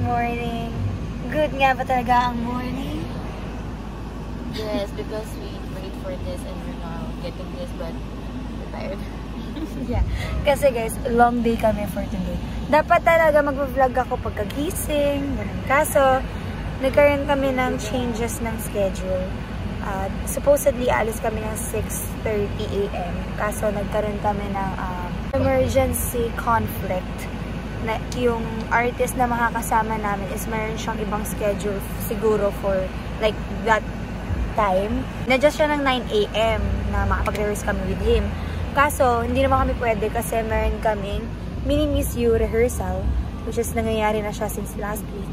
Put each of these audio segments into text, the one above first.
morning. Good nga ba talaga ang morning? Yes, because we prayed for this and we're now getting this, but we're tired. Yeah. Kasi guys, long day kami for today. Dapat talaga mag-vlog ako pagkagising. Kaso, nagkaroon kami ng changes ng schedule. Supposedly, alis kami ng 6:30 AM. Kaso, nagkaroon kami ng emergency conflict. Na yung artist na makakasama namin is mayroon siyang ibang schedule siguro for like that time. Na-adjust siya ng 9 AM na makapag-rehearse kami with him. Kaso, hindi naman kami pwede kasi meron kaming mini-miss you rehearsal, which is nangyayari na siya since last week.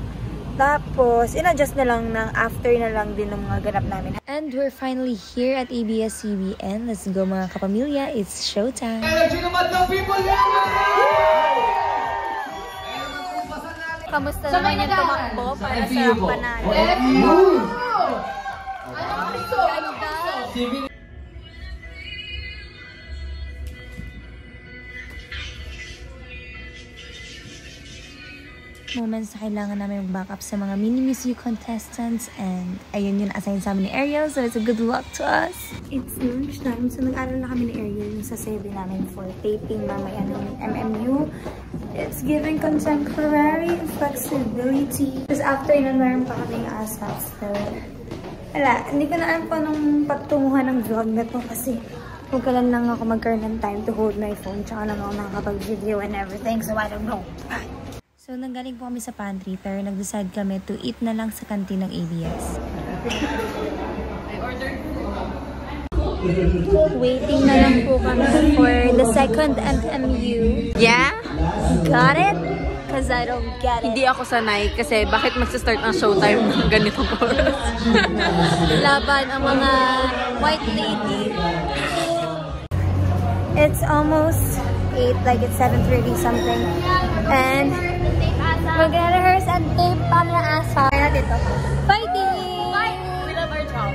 Tapos, in-adjust na lang ng after na lang din ng mga ganap namin. And we're finally here at ABS-CBN. Let's go mga kapamilya. It's showtime! Kamusta naman yung tumakbo para sa panalo? Ganda! Moments na kailangan namin mag-backup sa mga mini-miss you contestants, and ayun yun assign sa amin ni Ariel, so it's a good luck to us. It's lunchtime, so nag-aral na kami ni Ariel yung sa 7 namin for taping mamaya ng MMU. It's giving contemporary flexibility. Tapos after yun, meron pa kaming ASAP, so wala, hindi ko na alam pa nung pagtunguhan ng vlog na to kasi huwag ka lang ako magkaroon ng time to hold my phone, tsaka lang ako nakakapag-video and everything, so I don't know. So, nanggaling po kami sa pantry, pero nag-decide kami to eat na lang sa canteen ng ABS. Waiting na lang po kami for the second MMU. Yeah? Got it? Because I don't get it. Hindi ako sanay kasi bakit magsa-start ang showtime ng ganitong oras? Laban ang mga white lady. It's almost 8, like it's 7:30 something. And mag-rehearse and tape pa na asa. Kaya dito. Fighting! Fight! We love our job.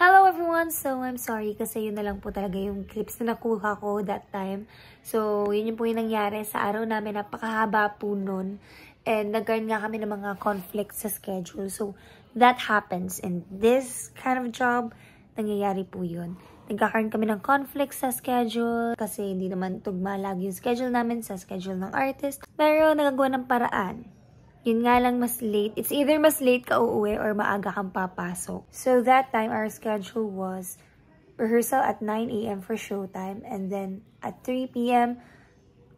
Hello everyone! So, I'm sorry kasi yun na lang po talaga yung clips na nakuha ko that time. So, yun yung po yung nangyari sa araw namin. Napakahaba po nun. And nagkaroon nga kami ng mga conflicts sa schedule. So, that happens in this kind of job. Nangyayari po yun. Nagkakaroon kami ng conflict sa schedule kasi hindi naman tugma lagi yung schedule namin sa schedule ng artist. Pero nagagawa ng paraan. Yun nga lang mas late. It's either mas late ka uuwi or maaga kang papasok. So that time, our schedule was rehearsal at 9 AM for showtime. And then at 3 PM,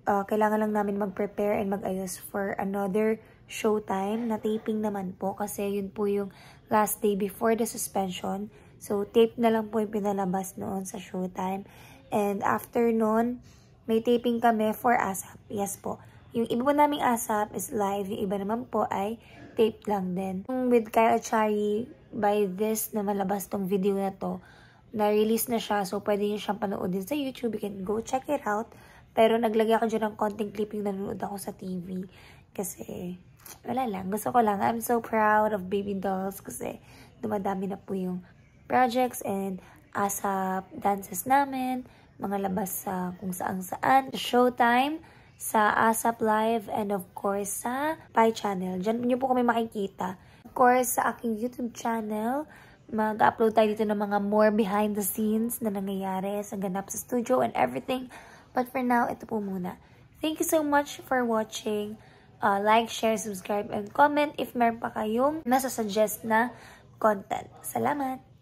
kailangan lang namin mag-prepare and mag-ayos for another showtime na taping naman po. Kasi yun po yung last day before the suspension. So, tape na lang po yung pinalabas noon sa showtime. And after noon, may taping kami for ASAP. Yes po. Yung iba po naming ASAP is live. Yung iba naman po ay tape lang din. With Kyle Achari, by this na malabas tong video na to, na-release na siya. So, pwede nyo siyang panoodin sa YouTube. You can go check it out. Pero naglagay ako dyan ng konting clip yung nanonood ako sa TV. Kasi, wala lang. Gusto ko lang. I'm so proud of Baby Dolls kasi dumadami na po yung projects and ASAP dances namin, mga labas sa kung saan-saan, showtime, sa ASAP Live, and of course sa Pi Channel. Diyan nyo po kami makikita. Of course, sa aking YouTube channel, mag-upload tayo dito ng mga more behind the scenes na nangyayari sa ganap sa studio and everything. But for now, ito po muna. Thank you so much for watching. Like, share, subscribe, and comment if meron pa kayong nasa-suggest na content. Salamat!